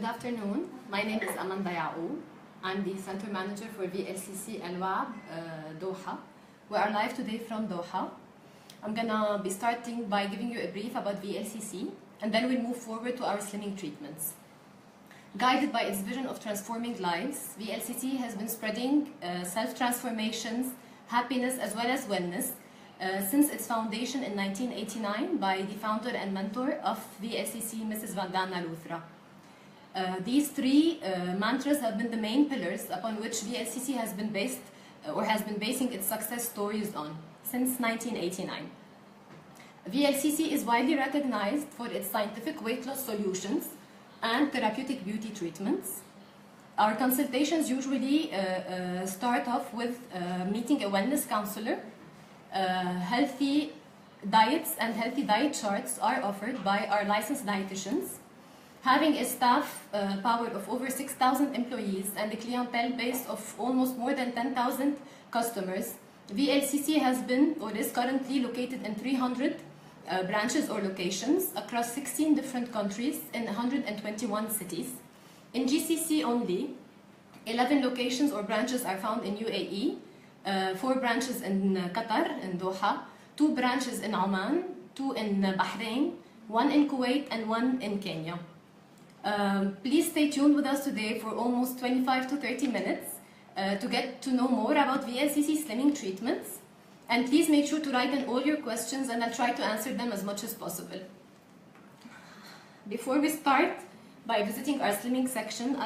Good afternoon. My name is Amanda Yaou. I'm the Center Manager for VLCC and WAAB Doha. We are live today from Doha. I'm gonna be starting by giving you a brief about VLCC, and then we'll move forward to our slimming treatments. Guided by its vision of transforming lives, VLCC has been spreading self-transformations, happiness as well as wellness since its foundation in 1989 by the founder and mentor of VLCC, Mrs. Vandana Luthra. These three mantras have been the main pillars upon which VLCC has been based or has been basing its success stories on since 1989. VLCC is widely recognized for its scientific weight loss solutions and therapeutic beauty treatments. Our consultations usually start off with meeting a wellness counselor. Healthy diets and healthy diet charts are offered by our licensed dietitians. Having a staff power of over 6,000 employees and a clientele base of almost more than 10,000 customers, VLCC has been or is currently located in 300 branches or locations across 16 different countries in 121 cities. In GCC only, 11 locations or branches are found in UAE, 4 branches in Qatar, in Doha, 2 branches in Oman, 2 in Bahrain, 1 in Kuwait, and 1 in Kenya. Please stay tuned with us today for almost 25 to 30 minutes to get to know more about VLCC slimming treatments. And please make sure to write in all your questions and I'll try to answer them as much as possible. Before we start by visiting our slimming section, I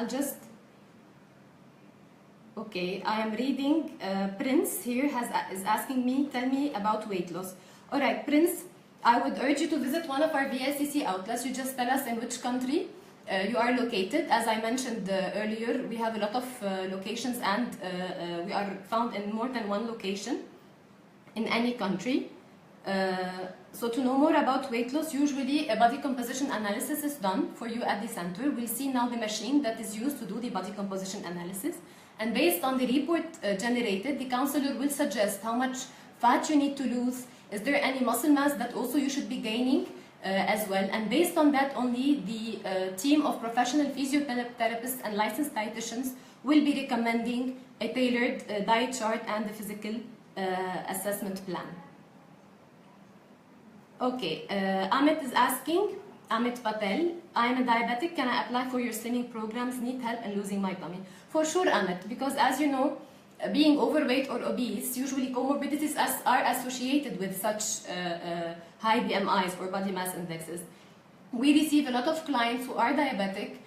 am reading Prince here is asking me, tell me about weight loss. Alright, Prince, I would urge you to visit one of our VLCC outlets. You just tell us in which country you are located. As I mentioned earlier, we have a lot of locations and we are found in more than one location in any country. So to know more about weight loss, usually a body composition analysis is done for you at the center. We'll see now the machine that is used to do the body composition analysis. And based on the report generated, the counselor will suggest how much fat you need to lose, is there any muscle mass that also you should be gaining as well. And based on that only, the team of professional physiotherapists and licensed dietitians will be recommending a tailored diet chart and a physical assessment plan. Okay, Amit is asking, Amit Patel, I am a diabetic, can I apply for your slimming programs, need help in losing my tummy? For sure, Amit, because as you know, being overweight or obese, usually comorbidities are associated with such high BMIs or body mass indexes. We receive a lot of clients who are diabetic,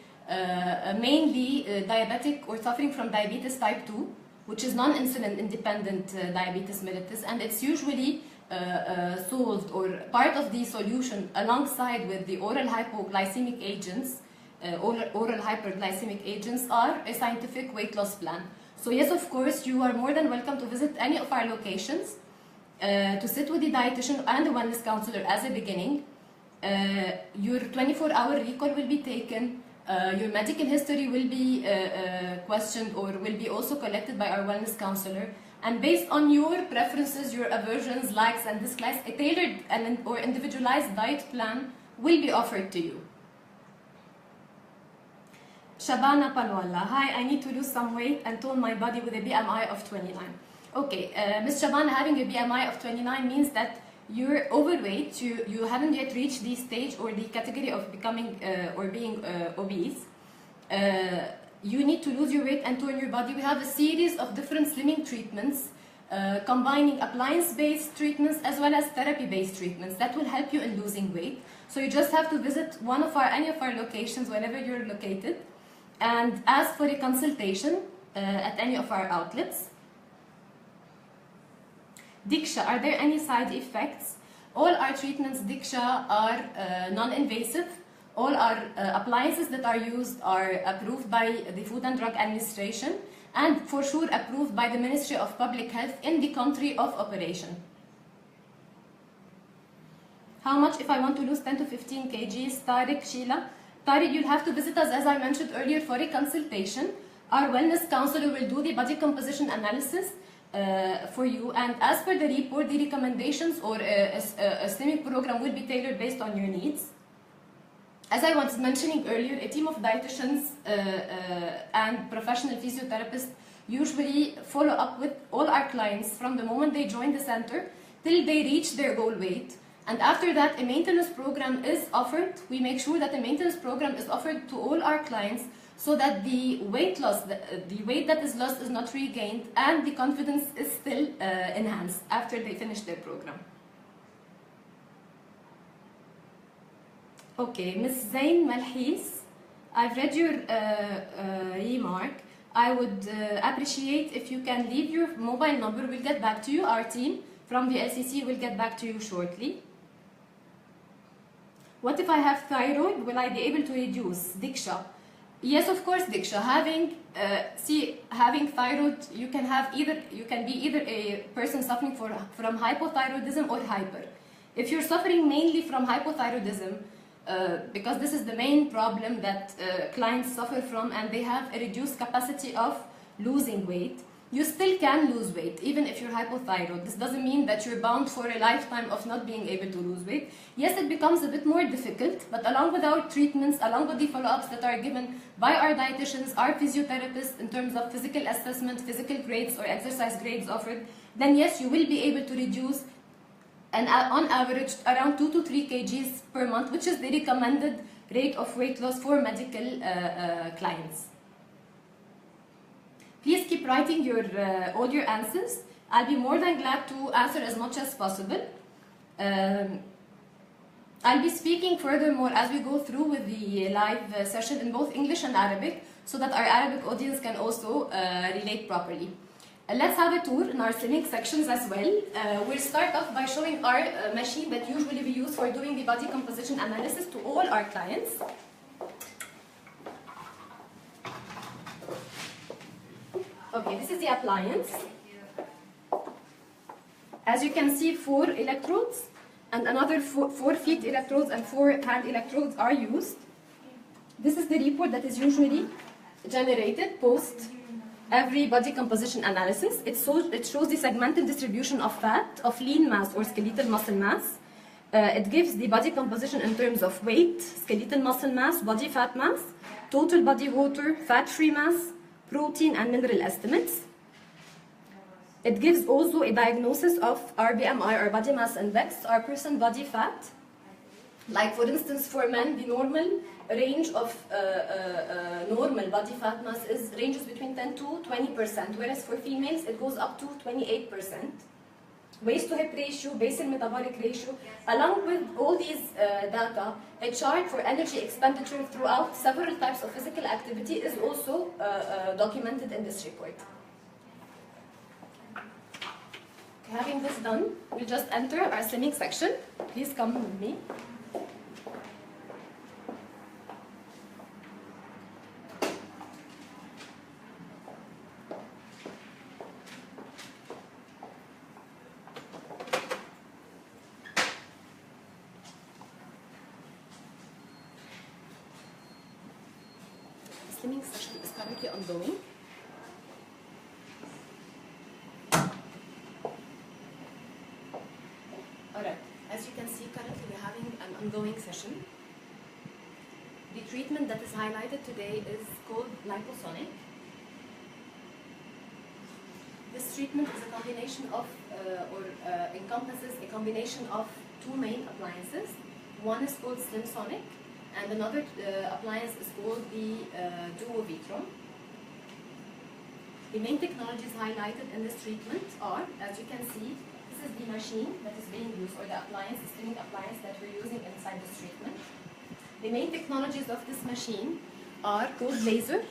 mainly diabetic or suffering from diabetes type 2, which is non-insulin independent diabetes mellitus, and it's usually solved or part of the solution alongside with the oral hypoglycemic agents, oral hyperglycemic agents are a scientific weight loss plan. So yes, of course, you are more than welcome to visit any of our locations to sit with the dietitian and the wellness counselor as a beginning. Your 24-hour recall will be taken. Your medical history will be questioned or will be also collected by our wellness counselor. And based on your preferences, your aversions, likes and dislikes, a tailored or individualized diet plan will be offered to you. Shabana Palwala, hi, I need to lose some weight and tone my body with a BMI of 29. Okay, Ms. Shabana, having a BMI of 29 means that you're overweight, you haven't yet reached the stage or the category of becoming or being obese. You need to lose your weight and tone your body. We have a series of different slimming treatments, combining appliance-based treatments as well as therapy-based treatments that will help you in losing weight. So you just have to visit any of our locations whenever you're located and ask for a consultation at any of our outlets. Diksha, are there any side effects? All our treatments, Diksha, are non-invasive. All our appliances that are used are approved by the Food and Drug Administration and for sure approved by the Ministry of Public Health in the country of operation. How much if I want to lose 10 to 15 kgs? Tariq, Sheila. Tariq, you'll have to visit us, as I mentioned earlier, for a consultation. Our wellness counselor will do the body composition analysis for you, and as per the report, the recommendations or a slimming program will be tailored based on your needs. As I was mentioning earlier, a team of dietitians and professional physiotherapists usually follow up with all our clients from the moment they join the center till they reach their goal weight. And after that, a maintenance program is offered. We make sure that a maintenance program is offered to all our clients so that the weight loss, the weight that is lost is not regained, and the confidence is still enhanced after they finish their program. Okay, Ms. Zain Malhis, I've read your remark. I would appreciate if you can leave your mobile number. We'll get back to you. Our team from the LCC will get back to you shortly. What if I have thyroid? Will I be able to reduce? Diksha. Yes, of course, Diksha. Having thyroid, you can be either a person suffering from hypothyroidism or hyper. If you're suffering mainly from hypothyroidism, because this is the main problem that clients suffer from, and they have a reduced capacity of losing weight, you still can lose weight even if you're hypothyroid. This doesn't mean that you're bound for a lifetime of not being able to lose weight. Yes, it becomes a bit more difficult, but along with our treatments, along with the follow-ups that are given by our dietitians, our physiotherapists in terms of physical assessment, physical grades or exercise grades offered, then yes, you will be able to reduce, and on average around 2 to 3 kgs per month, which is the recommended rate of weight loss for medical clients. Please keep writing all your answers. I'll be more than glad to answer as much as possible. I'll be speaking furthermore as we go through with the live session in both English and Arabic, so that our Arabic audience can also relate properly. Let's have a tour in our swimming sections as well. We'll start off by showing our machine that usually we use for doing the body composition analysis to all our clients. Okay, this is the appliance. As you can see, 4 electrodes and another 4 feet electrodes and 4 hand electrodes are used. This is the report that is usually generated post every body composition analysis. It shows the segmental distribution of fat, of lean mass or skeletal muscle mass. It gives the body composition in terms of weight, skeletal muscle mass, body fat mass, total body water, fat-free mass, protein and mineral estimates. It gives also a diagnosis of our BMI, or body mass index, our percent body fat. Like for instance, for men, the normal range of normal body fat mass ranges between 10 to 20%, whereas for females it goes up to 28%. Waist to hip ratio, basal metabolic ratio. Along with all these data, a chart for energy expenditure throughout several types of physical activity is also documented in this report. Okay, having this done, we'll just enter our swimming section. Please come with me. Swimming session is currently ongoing. Alright, as you can see, currently we're having an ongoing session. The treatment that is highlighted today is called liposonic. This treatment is a combination of, encompasses a combination of 2 main appliances. One is called SlimSonic, and another appliance is called the DUHAIL. The main technologies highlighted in this treatment are, as you can see, this is the machine that is being used, or the appliance, the swimming appliance that we're using inside this treatment. The main technologies of this machine are called laser,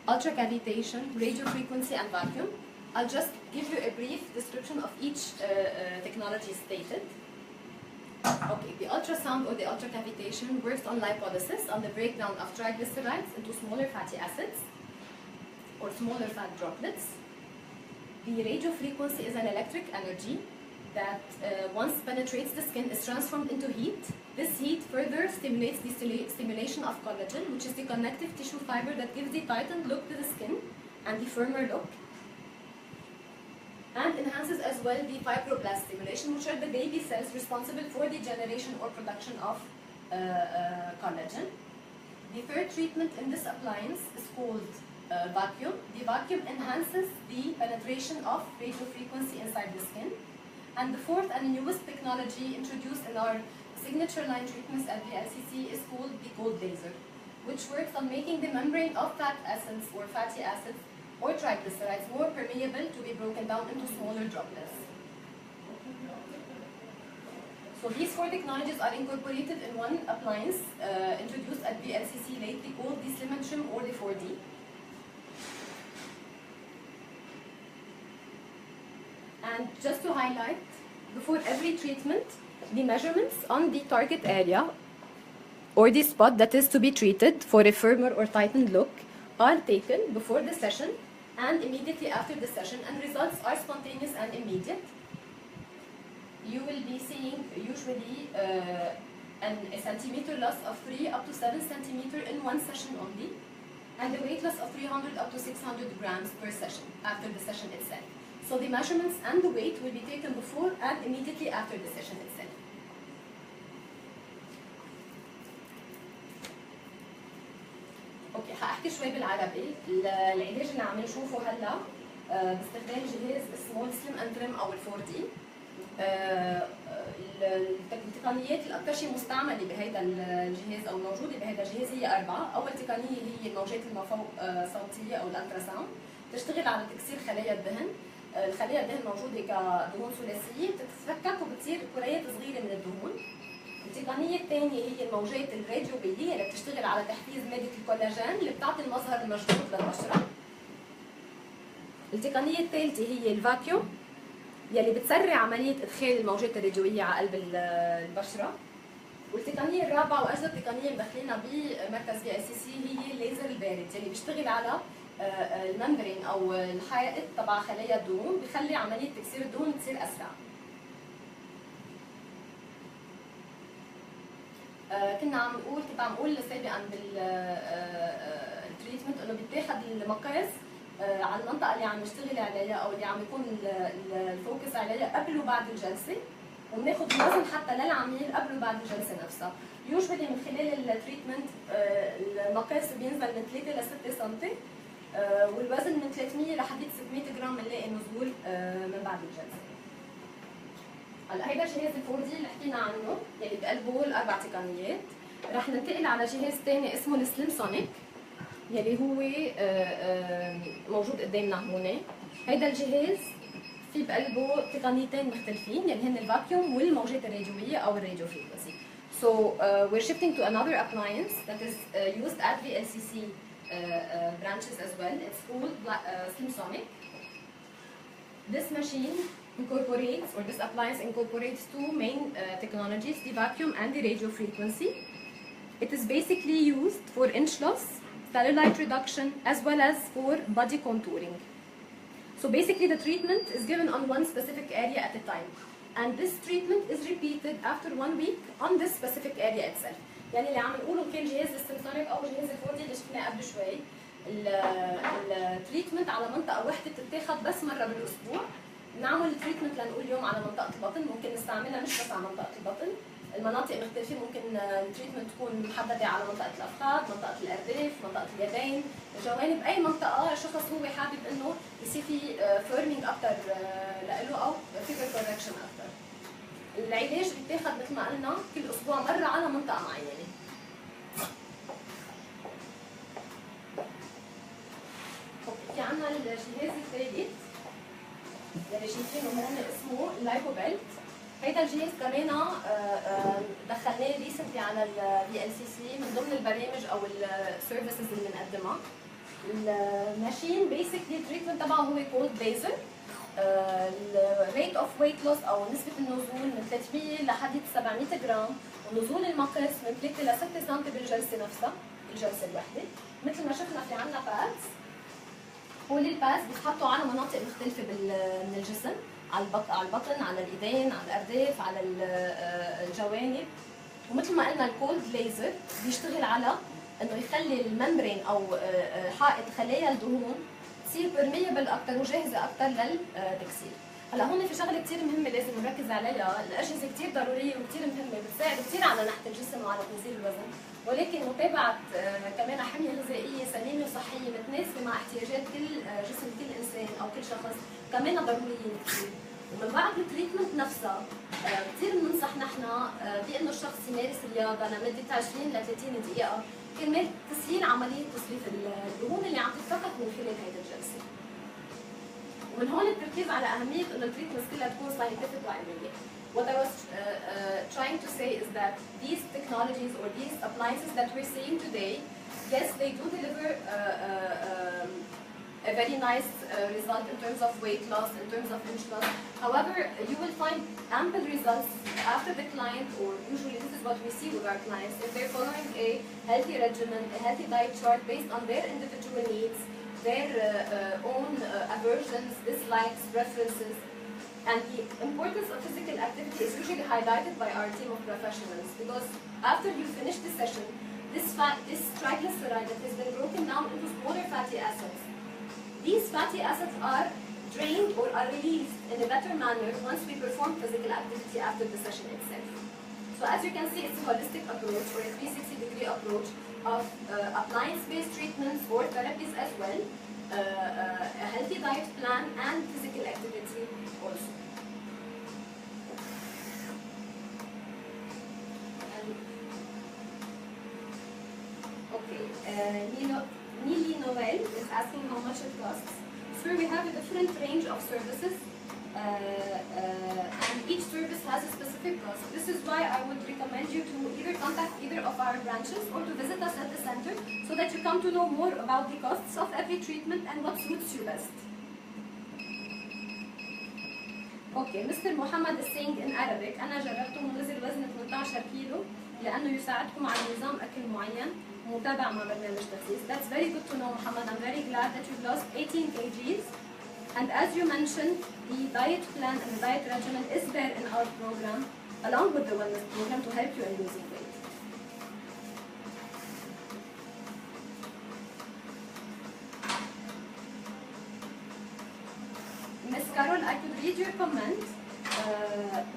ultracavitation, radio frequency, and vacuum. I'll just give you a brief description of each technology stated. Okay, the ultrasound or the ultracavitation works on lipolysis, on the breakdown of triglycerides into smaller fatty acids or smaller fat droplets. The radio frequency is an electric energy that once penetrates the skin is transformed into heat. This heat further stimulates the stimulation of collagen, which is the connective tissue fiber that gives the tightened look to the skin and the firmer look, and enhances as well the fibroblast stimulation, which are the baby cells responsible for the generation or production of collagen. The third treatment in this appliance is called vacuum. The vacuum enhances the penetration of radiofrequency inside the skin. And the fourth and newest technology introduced in our signature line treatments at VLCC is called the cold laser, which works on making the membrane of fat acids or fatty acids or triglycerides more permeable to be broken down into smaller droplets. So these four technologies are incorporated in one appliance introduced at VLCC lately called the Slim and Trim or the 4D. And just to highlight, before every treatment, the measurements on the target area or the spot that is to be treated for a firmer or tightened look are taken before the session and immediately after the session, and results are spontaneous and immediate. You will be seeing usually a centimeter loss of 3 up to 7 centimeters in one session only, and a weight loss of 300 up to 600 grams per session after the session itself. So the measurements and the weight will be taken before and immediately after the session itself. اوكي، هحكي شوي بالعربي. العلاج اللي عم نشوفه هلا باستخدام جهاز اسمه السلم اند تريم او ال4 دي. التقنيات الاكثر شيء مستعمله بهذا الجهاز او موجوده بهذا الجهاز هي اربعه. اول تقنيه هي الموجات المفوق صوتيه او الالترا ساوند، تشتغل على تكسير خلايا الدهن. الخلايا الدهن موجوده كدهون ثلاثيه بتتفكك وبتصير كريات صغيره من الدهون. التقنيه الثانيه هي الموجات الراديويه اللي بتشتغل على تحفيز ماده الكولاجين اللي بتعطي المظهر المشدود للبشره. التقنيه الثالثه هي الفاكيوم يلي بتسرع عمليه ادخال الموجات الراديويه على قلب البشره. والتقنيه الرابعه واجدد تقنيه مدخلينها بمركز VLCC هي الليزر البارد يلي بيشتغل على الممبرين او الحائط تبع خلايا الدهون، بخلي عمليه تكسير الدهون تصير اسرع. كنت عم اقول سابقا بالتريتمنت انه بيتاخذ المقاس على المنطقه اللي عم نشتغل عليها او اللي عم يكون الفوكس عليها قبل وبعد الجلسه، وبناخذ الوزن حتى للعميل قبل وبعد الجلسه نفسها. يوجوالي من خلال التريتمنت المقاس بينزل من 3 ل 6 سم، والوزن من 300 لحديد 600 جرام بنلاقي نزول من بعد الجلسه. هلا هيدا جهاز ال4 دي اللي حكينا عنه يلي بقلبه الاربع تقنيات. رح ننتقل على جهاز ثاني اسمه السليم سونيك يلي هو موجود قدامنا هون. هيدا الجهاز في بقلبه تقنيتين مختلفين يلي هن الفاكيوم والموجات الراديويه او الراديو فريكونسي. So we're shifting to another appliance that is used at VLCC branches as well. It's called Slim Sonic. This machine incorporates, or this appliance incorporates two main technologies, the vacuum and the radio frequency. It is basically used for inch loss, cellulite reduction, as well as for body contouring. So basically the treatment is given on one specific area at a time. And this treatment is repeated after 1 week on this specific area itself. يعني اللي عم نقوله كان جهاز السمسونيك او جهاز ال4 اللي شفناه قبل شوي، التريتمنت على منطقه وحده بتتاخذ بس مره بالاسبوع. نعمل التريتمنت لنقول اليوم على منطقه البطن، ممكن نستعملها مش بس على منطقه البطن، المناطق مختلفه، ممكن التريتمنت تكون محدده على منطقه الافخاذ، منطقه الارداف، منطقه اليدين، الجوانب، اي منطقه شخص هو حابب انه يصير في فيرمينج اكثر له او فيجر كوركشن اكثر. العلاج بيتاخذ مثل ما قلنا كل اسبوع مره على منطقه معينه. في عندنا الجهاز الثالث اللي شايفينه هون اسمه اللايبوبيلت. هيدا الجهاز كمان دخلناه ريسنتلي على VLCC من ضمن البرامج او السيرفيسز اللي بنقدمها. الماشين بيسكلي التريتمنت تبعه هو كولد ليزر. الريت اوف ويت لوس او نسبه النزول من 300 لحديد 700 جرام، ونزول المقاس من 3 ل 6 سم بالجلسه نفسها، الجلسه الوحده. مثل ما شفنا في عندنا بادز، هول البادز بيتحطوا على مناطق مختلفه من الجسم، على البطن، على الايدين، على الارداف، على الجوانب. ومثل ما قلنا الكولد ليزر بيشتغل على انه يخلي الممبرين او حائط خلايا الدهون تصير برميبل اكثر وجاهزه اكثر للتكسير. هلا هون في شغله كثير مهمه لازم نركز عليها، الاجهزه كثير ضروريه وكثير مهمه، بتساعد كثير على نحت الجسم وعلى تنزيل الوزن، ولكن متابعه كمان حميه غذائيه سليمه وصحيه متناسبه مع احتياجات كل جسم كل انسان او كل شخص كمان ضروريين كثير. ومن بعد التريتمنت نفسها كثير بننصح نحن بانه الشخص يمارس الرياضه لمده 20 ل 30 دقيقه كرمال تسهيل عمليه تصريف الدهون اللي عم تتفقد من خلال هيدي الجلسه. ومن هون التركيز على أهمية إنه التريتمنتس كلها تكون scientific وعلمية. What I was trying to say is that these technologies or these appliances that we're seeing today, yes, they do deliver a very nice result in terms of weight loss, in terms of inch loss. However, you will find ample results after the client, or usually this is what we see with our clients, if they're following a healthy regimen, a healthy diet chart based on their individual needs, their own aversions, dislikes, preferences, and the importance of physical activity is usually highlighted by our team of professionals, because after you finish the session, this triglyceride that has been broken down into smaller fatty acids, these fatty acids are drained or are released in a better manner once we perform physical activity after the session itself. So as you can see, it's a holistic approach or a 360-degree approach of appliance-based treatments or therapies as well, a healthy diet plan and physical activity also. Okay, Neely Noel is asking how much it costs. So we have a different range of services and each service has a specific cost. This is why I would recommend you to either contact either of our branches or to visit us at the center so that you come to know more about the costs of every treatment and what suits you best. Okay, Mr. Muhammad is saying in Arabic, أنا جربته ونزل وزن 18 كيلو لأنه يساعدكم على نظام أكل معين ومتابعة مع برنامج تخسيس. That's very good to know, Muhammad. I'm very glad that you've lost 18 kgs. And as you mentioned, the diet plan and the diet regimen is there in our program, along with the wellness program, to help you in losing weight. Ms. Carol, I could read your comment.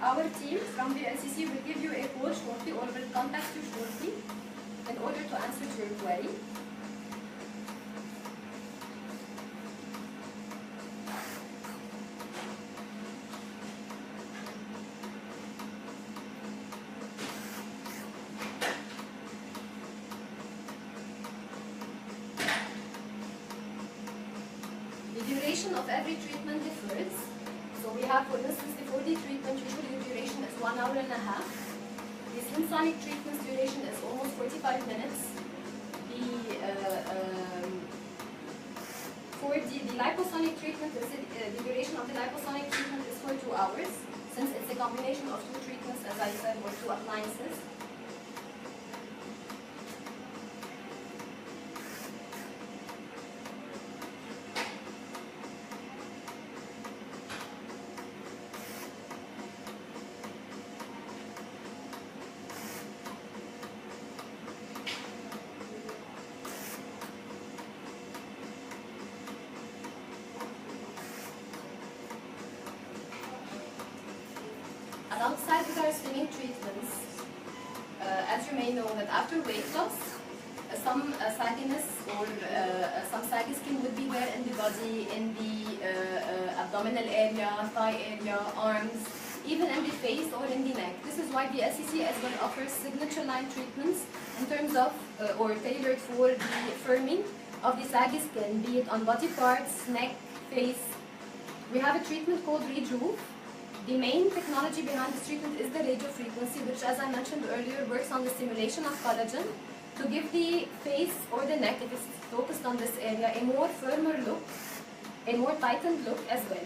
Our team from the LCC will give you a call shortly or will contact you shortly in order to answer your query. Of every treatment differs. So we have, for instance, the 4D treatment, usually the duration is 1 hour and a half. The synsonic treatment's duration is almost 45 minutes. For the liposonic treatment, the duration of the liposonic treatment is for 2 hours, since it's a combination of 2 treatments, as I said, or 2 appliances. Alongside with our swimming treatments, as you may know that after weight loss, some sagginess or some saggy skin would be there in the body, in the abdominal area, thigh area, arms, even in the face or in the neck. This is why the LCC as well offers signature line treatments in terms of or tailored for the firming of the saggy skin, be it on body parts, neck, face. We have a treatment called Rejuve. The main technology behind this treatment is the radio frequency, which, as I mentioned earlier, works on the stimulation of collagen to give the face or the neck, if it's focused on this area, a more firmer look, a more tightened look as well.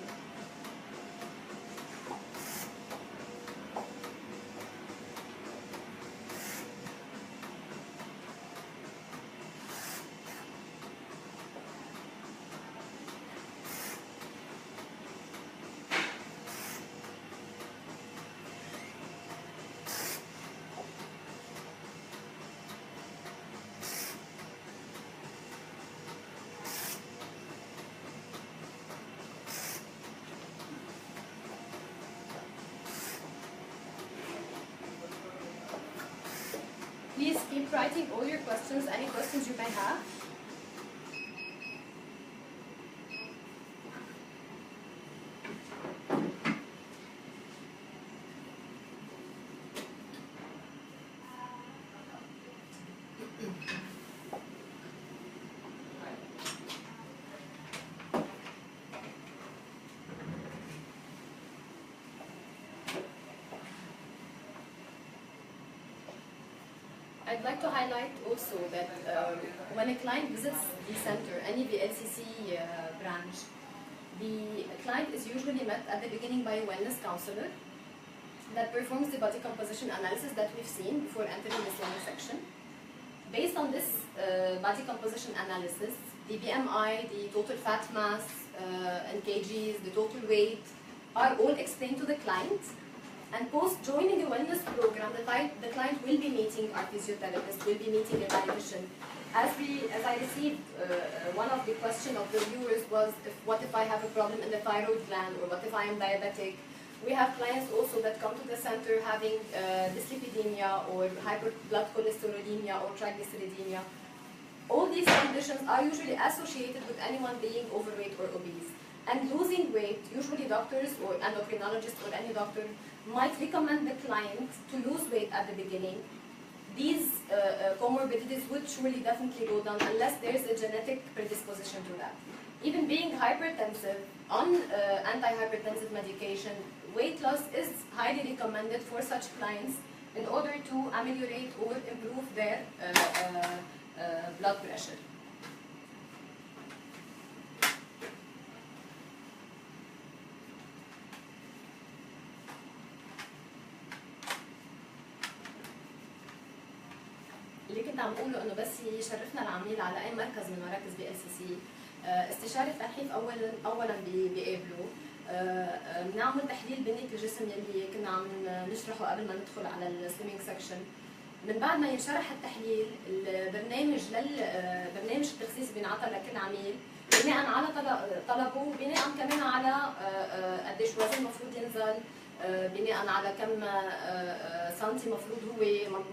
keep writing all your questions, any questions you may have. I'd like to highlight also that when a client visits the center, any VLCC branch, the client is usually met at the beginning by a wellness counselor that performs the body composition analysis that we've seen before entering the swimming section. Based on this body composition analysis, the BMI, the total fat mass in kgs, the total weight are all explained to the client. And post joining a wellness program, the client will be meeting our physiotherapist, will be meeting a dietitian. As I received, one of the questions of the viewers was, what if I have a problem in the thyroid gland, or what if I am diabetic? We have clients also that come to the center having dyslipidemia, or hyper blood cholesterolemia, or triglyceridemia. All these conditions are usually associated with anyone being overweight or obese. And losing weight, usually doctors or endocrinologists or any doctor might recommend the client to lose weight at the beginning. These comorbidities would surely definitely go down unless there is a genetic predisposition to that. Even being hypertensive, on antihypertensive medication, weight loss is highly recommended for such clients in order to ameliorate or improve their blood pressure. اللي كنت عم اقوله انه بس يشرفنا العميل على اي مركز من مراكز VLCC، استشارة تنحيف اولا بيقابلوا، بنعمل تحليل بنية الجسم يلي كنا عم نشرحه قبل ما ندخل على السويمينج سكشن. من بعد ما ينشرح التحليل، البرنامج برنامج التخسيس بينعطى لكل عميل بناء على طلبه، وبناء كمان على قديش وزن المفروض ينزل، بناء على كم سنتي مفروض هو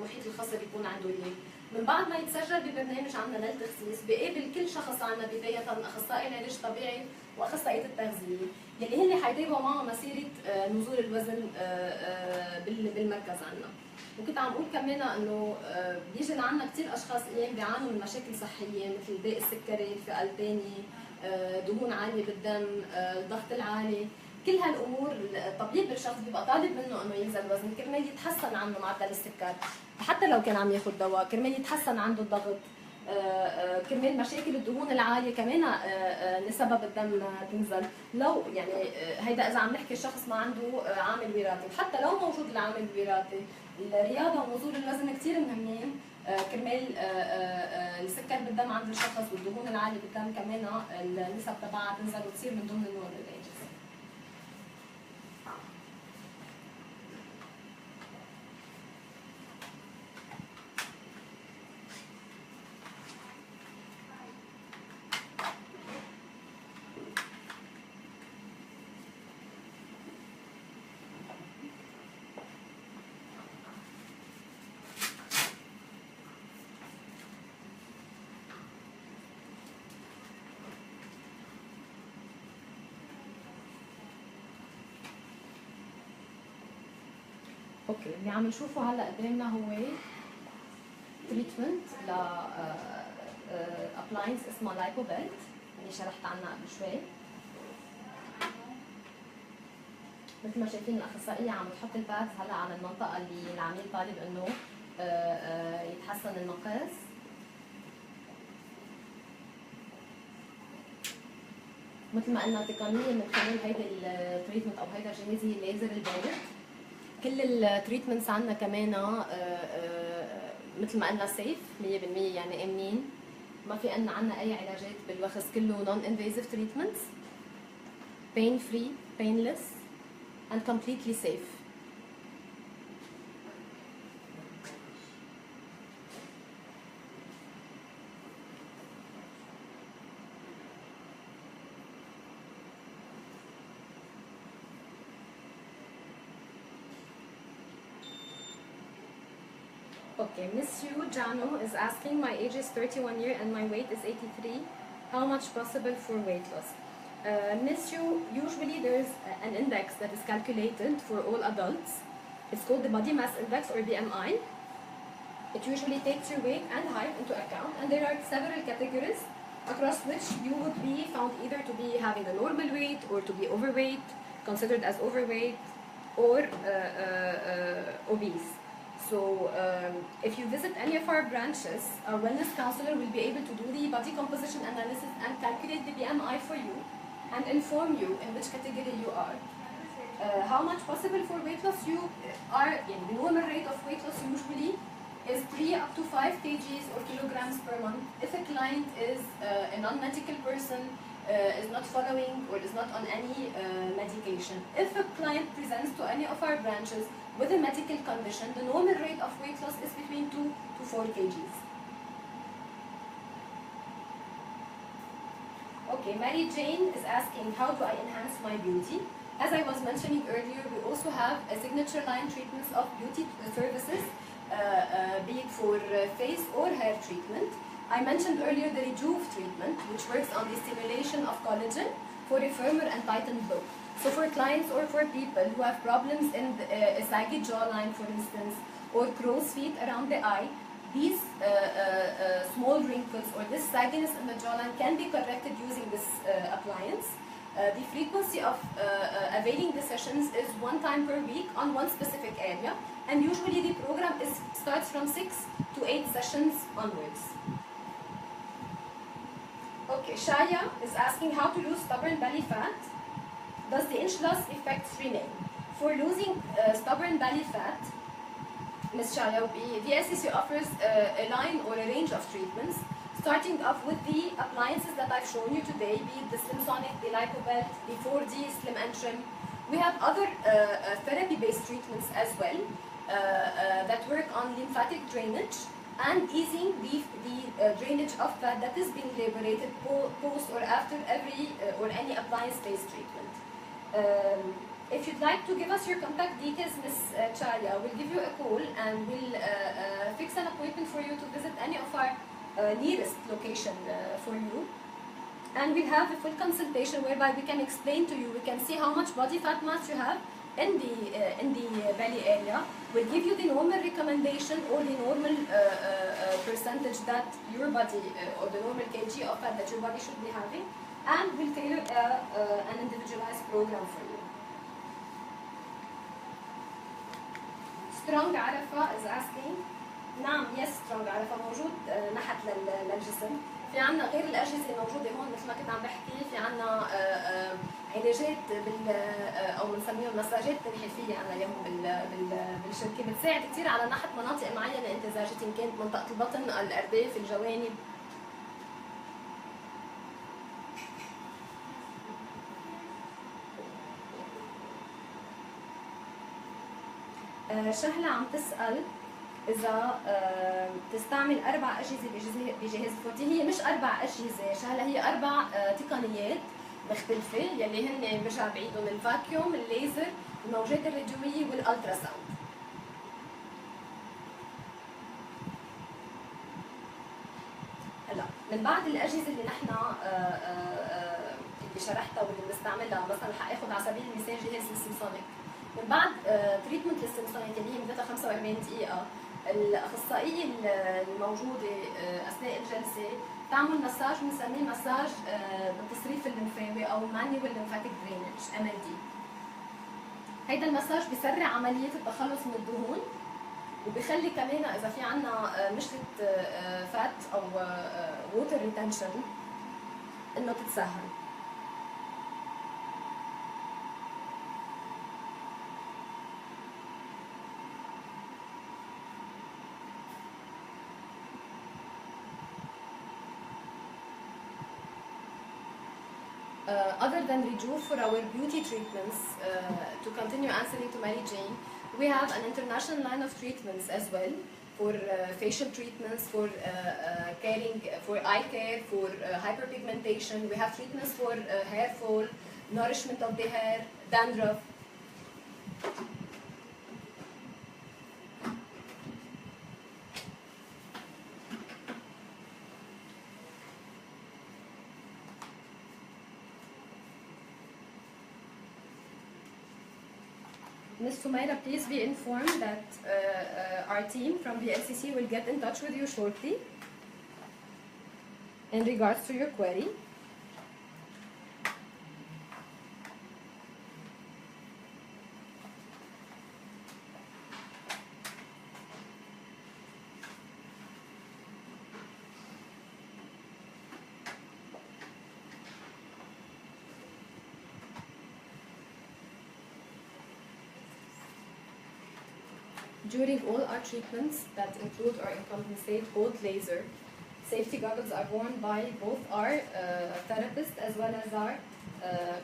محيط الخصر يكون عنده اياه. من بعد ما يتسجل ببرنامج عندنا للتخسيس، بقابل كل شخص عندنا بداية اخصائي العلاج الطبيعي واخصائية التغذية يلي هن حيتابعوا معه مسيرة نزول الوزن بالمركز عندنا. وكنت عم اقول كمان انه بيجي لعنا كثير اشخاص ايام بيعانوا من مشاكل صحيه مثل الداء السكري، الفئه الثاني، دهون عاليه بالدم، الضغط العالي. كل هالامور الطبيب الشخص بيبقى طالب منه انه ينزل وزن كرمال يتحسن عنه معدل السكر، حتى لو كان عم ياخذ دواء كرمال يتحسن عنده الضغط، كرمال مشاكل الدهون العاليه كمان نسبة بالدم تنزل. لو يعني هيدا اذا عم نحكي شخص ما عنده عامل وراثي، وحتى لو موجود العامل الوراثي، الرياضه ونزول الوزن كثير مهمين كرمال السكر بالدم عند الشخص والدهون العاليه بالدم كمان النسب تبعها تنزل وتصير من ضمن النورمال رينجز. اوكي، اللي عم نشوفه هلا قدامنا هو تريتمنت ل ابلاينس اسمها لايبو بيلت اللي شرحت عنها قبل شوي. مثل ما شايفين الاخصائيه عم تحط البادز هلا على المنطقه اللي العميل طالب انه يتحسن المقاس. مثل ما قلنا تقنيا من خلال هيدا التريتمنت او هيدا الجهاز هي الليزر البارد. كل التريتمنتس عندنا كمان مثل ما قلنا سيف 100%، يعني امنين، ما في عندنا اي علاجات بالوخز، كله نون انفيزيف تريتمنتس، pain free, painless and completely safe. Okay, Miss Yu Jano is asking, my age is 31 years and my weight is 83. How much possible for weight loss? Miss Yu, usually there's an index that is calculated for all adults. It's called the body mass index or BMI. It usually takes your weight and height into account, and there are several categories across which you would be found either to be having a normal weight or to be overweight, considered as overweight, or obese. So if you visit any of our branches, our wellness counselor will be able to do the body composition analysis and calculate the BMI for you and inform you in which category you are. How much possible for weight loss? You are in the normal rate of weight loss usually is 3 up to 5 kgs or kilograms per month. If a client is a non-medical person, is not following or is not on any medication. If a client presents to any of our branches with a medical condition, the normal rate of weight loss is between 2 to 4 kgs. Okay, Mary Jane is asking, how do I enhance my beauty? As I was mentioning earlier, we also have a signature line treatments of beauty services, be it for face or hair treatment. I mentioned earlier the Rejuve treatment, which works on the stimulation of collagen for a firmer and tightened look. So for clients or for people who have problems in a saggy jawline, for instance, or crow's feet around the eye, these small wrinkles or this sagginess in the jawline can be corrected using this appliance. The frequency of availing the sessions is 1 time per week on one specific area, and usually the program starts from 6 to 8 sessions onwards. Okay, Shaya is asking how to lose stubborn belly fat. Does the inch loss effects remain? For losing stubborn belly fat, Ms. Shaya, VLCC offers a line or a range of treatments, starting off with the appliances that I've shown you today, be it the Slim Sonic, the LipoBelt, the 4D Slim and Trim. We have other therapy-based treatments as well that work on lymphatic drainage and easing the drainage of fat that is being liberated post or after every or any appliance-based treatment. If you'd like to give us your contact details, Ms. Chaya, we'll give you a call and we'll fix an appointment for you to visit any of our nearest location for you. And we'll have a full consultation whereby we can explain to you, we can see how much body fat mass you have in the belly area. We'll give you the normal recommendation or the normal percentage that your body or the normal kg of fat that your body should be having, and we'll tailor an individualized program for you. Strong عرفة is asking. نعم يس سترونج عرفة موجود نحت للجسم. في عنا غير الأجهزة الموجودة هون مثل ما كنت عم بحكي، في عنا علاجات أو بنسميهم مساجات تنحيفية عنا اليوم بالشركة، بتساعد كثير على نحت مناطق معينة انتزاجية، إن كانت منطقة البطن، الأرداف، الجوانب. شهلة عم تسأل إذا تستعمل 4 أجهزة بجهاز الفوتي. هي مش 4 أجهزة شهلة، هي 4 تقنيات مختلفة يلي هن برجع بعيدهم: الفاكيوم، الليزر، الموجات الراديوية، والألترا ساوند. هلا من بعد الأجهزة اللي نحن اللي شرحتها واللي بنستعملها، مثلا حآخذ على سبيل المثال جهاز السيمسونيك. من بعد تريتمنت السيمسونيك اللي هي مدتها 45 دقيقة، الأخصائية الموجودة أثناء الجلسة تعمل مساج بنسميه مساج بالتصريف الليمفاوي أو مانيوال ليمفاتيك درينج MLD. هيدا المساج بيسرع عملية التخلص من الدهون، وبيخلي كمان إذا في عنا مشكلة فات أو ووتر ريتنشن إنه تتسهل. Other than Rejuve, for our beauty treatments, to continue answering to Mary Jane, we have an international line of treatments as well for facial treatments, for caring, for eye care, for hyperpigmentation. We have treatments for hair fall, nourishment of the hair, dandruff. Ms. Sumaira, please be informed that our team from VLCC will get in touch with you shortly in regards to your query. During all our treatments that include or compensate both laser, safety goggles are worn by both our therapist as well as our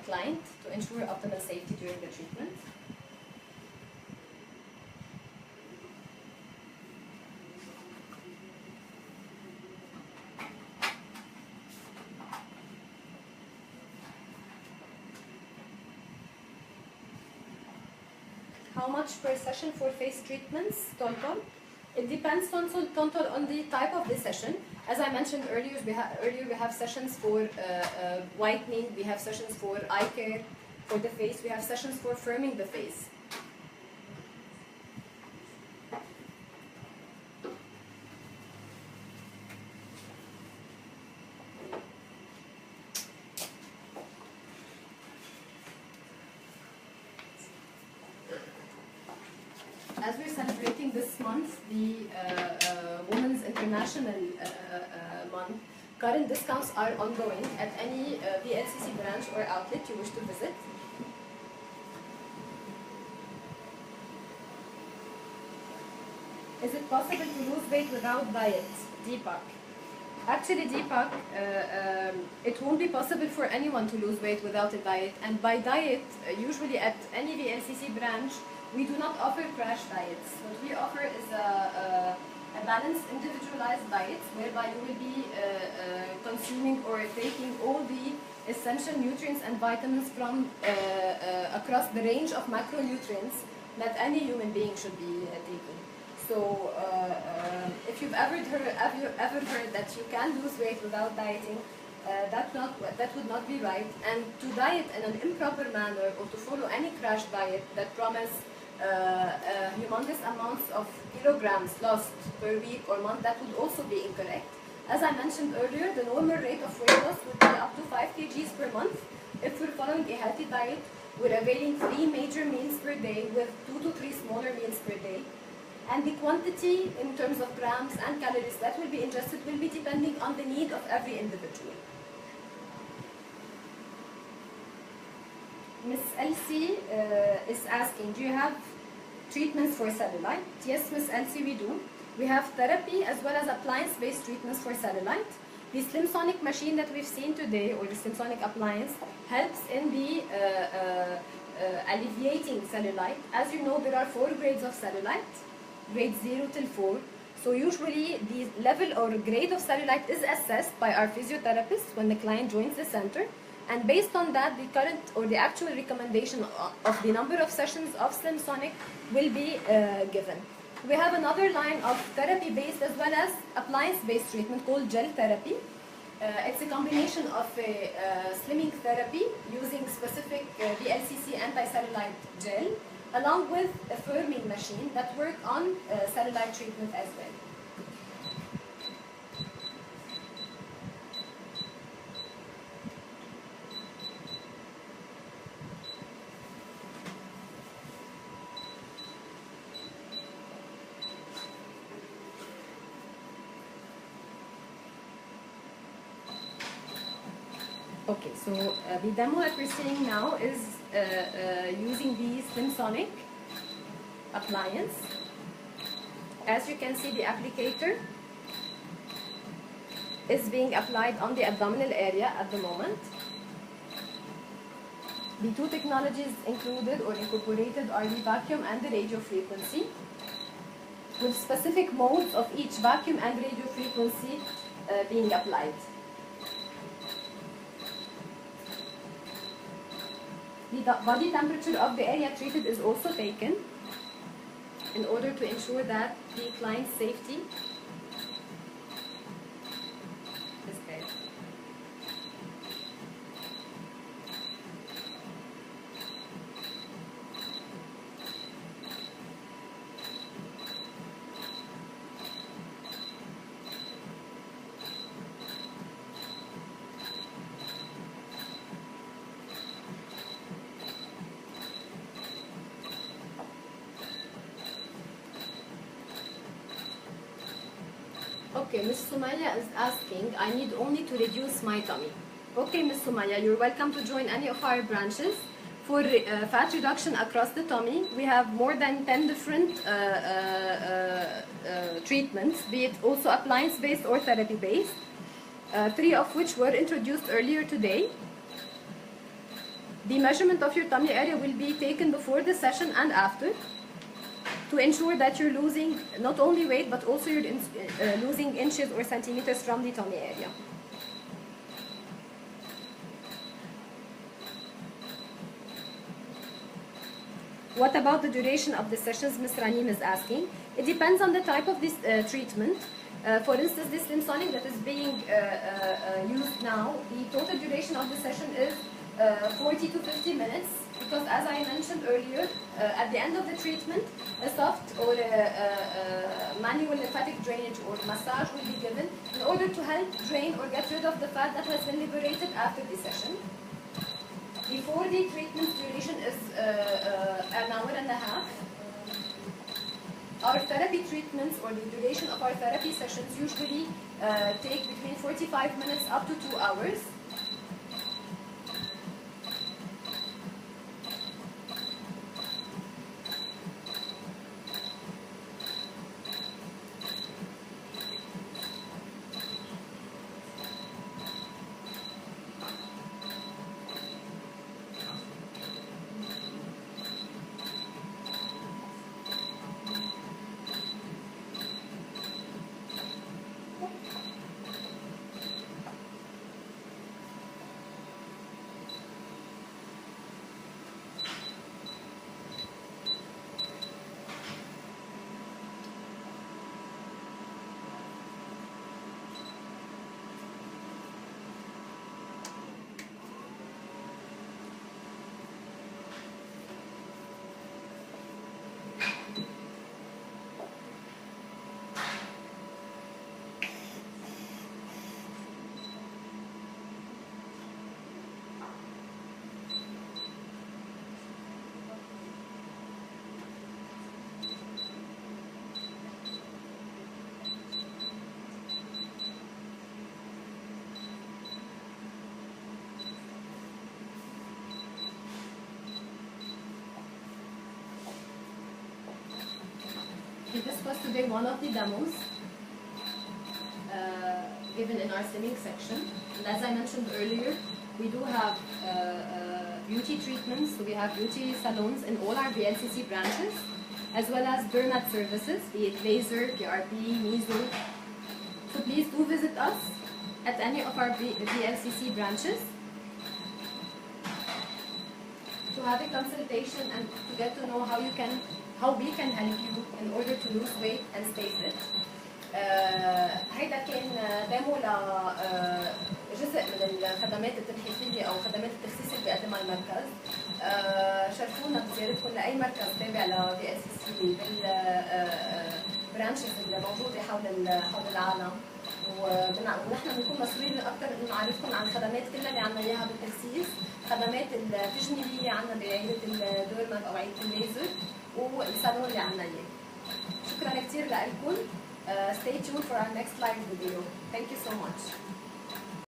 client to ensure optimal safety during the treatment. How much per session for face treatments, total? It depends total on the type of the session. As I mentioned earlier, we have sessions for whitening, we have sessions for eye care for the face, we have sessions for firming the face. As we're celebrating this month, the Women's International Month, current discounts are ongoing at any VLCC branch or outlet you wish to visit. Is it possible to lose weight without diet? Deepak. Actually, Deepak, it won't be possible for anyone to lose weight without a diet. And by diet, usually at any VLCC branch, we do not offer crash diets. What we offer is a balanced, individualized diet whereby you will be consuming or taking all the essential nutrients and vitamins from across the range of macronutrients that any human being should be taking. So, if you've ever heard that you can lose weight without dieting, that would not be right. And to diet in an improper manner or to follow any crash diet that promise humongous amounts of kilograms lost per week or month, that would also be incorrect. As I mentioned earlier, the normal rate of weight loss would be up to 5 kgs per month. If we're following a healthy diet, we're availing 3 major meals per day with 2 to 3 smaller meals per day. And the quantity in terms of grams and calories that will be ingested will be depending on the need of every individual. Ms. Elsie is asking, do you have treatments for cellulite? Yes, Ms. Elsie, we do. We have therapy as well as appliance-based treatments for cellulite. The Slim Sonic machine that we've seen today, or the Slim Sonic appliance, helps in the alleviating cellulite. As you know, there are 4 grades of cellulite, grade 0 till 4. So usually the level or grade of cellulite is assessed by our physiotherapist when the client joins the center. And based on that, the current or the actual recommendation of the number of sessions of Slim Sonic will be given. We have another line of therapy-based as well as appliance-based treatment called gel therapy. It's a combination of a slimming therapy using specific VLCC anti-cellulite gel along with a firming machine that work on cellulite treatment as well. Okay, so the demo that we're seeing now is using the Slim Sonic appliance. As you can see, the applicator is being applied on the abdominal area at the moment. The 2 technologies included or incorporated are the vacuum and the radio frequency, with specific modes of each vacuum and radio frequency being applied. The body temperature of the area treated is also taken in order to ensure that the client's safety is there. Okay, Ms. Sumaya is asking, I need only to reduce my tummy. Okay, Ms. Sumaya, you're welcome to join any of our branches. For fat reduction across the tummy, we have more than 10 different treatments, be it also appliance-based or therapy-based, 3 of which were introduced earlier today. The measurement of your tummy area will be taken before the session and after to ensure that you're losing not only weight but also you're losing inches or centimeters from the tummy area. What about the duration of the sessions, Ms. Ranim is asking? It depends on the type of this treatment. For instance, this Slimsonic that is being used now, the total duration of the session is 40 to 50 minutes, because as I mentioned earlier, at the end of the treatment, a soft or manual lymphatic drainage or massage will be given in order to help drain or get rid of the fat that has been liberated after the session. Before the treatment duration is an hour and a half. Our therapy treatments or the duration of our therapy sessions usually take between 45 minutes up to 2 hours. We discussed today one of the demos given in our swimming section. And as I mentioned earlier, we do have beauty treatments. So we have beauty salons in all our VLCC branches, as well as dermat services, be it laser, PRP, meso. So please do visit us at any of our VLCC branches to have a consultation and to get to know how we can help you in order to lose weight and stay fit. هيدا كان ديمو لجزء من الخدمات التبحيثية أو خدمات التخسيس اللي بيقدمها المركز. شرفونا بزيارتكم لأي مركز تابع ل VLCC بالبرانشز اللي موجودة حول العالم. ونحن بنكون مسؤولين أكثر إنه نعرفكم عن الخدمات كلها اللي عنا إياها بالتخسيس، خدمات التجميلية عنا بعيادة الدورمات أو عيادة الليزر والصالون اللي عنا إياه. شكرا كثير لكم. Stay tuned for our next live video. Thank you so much.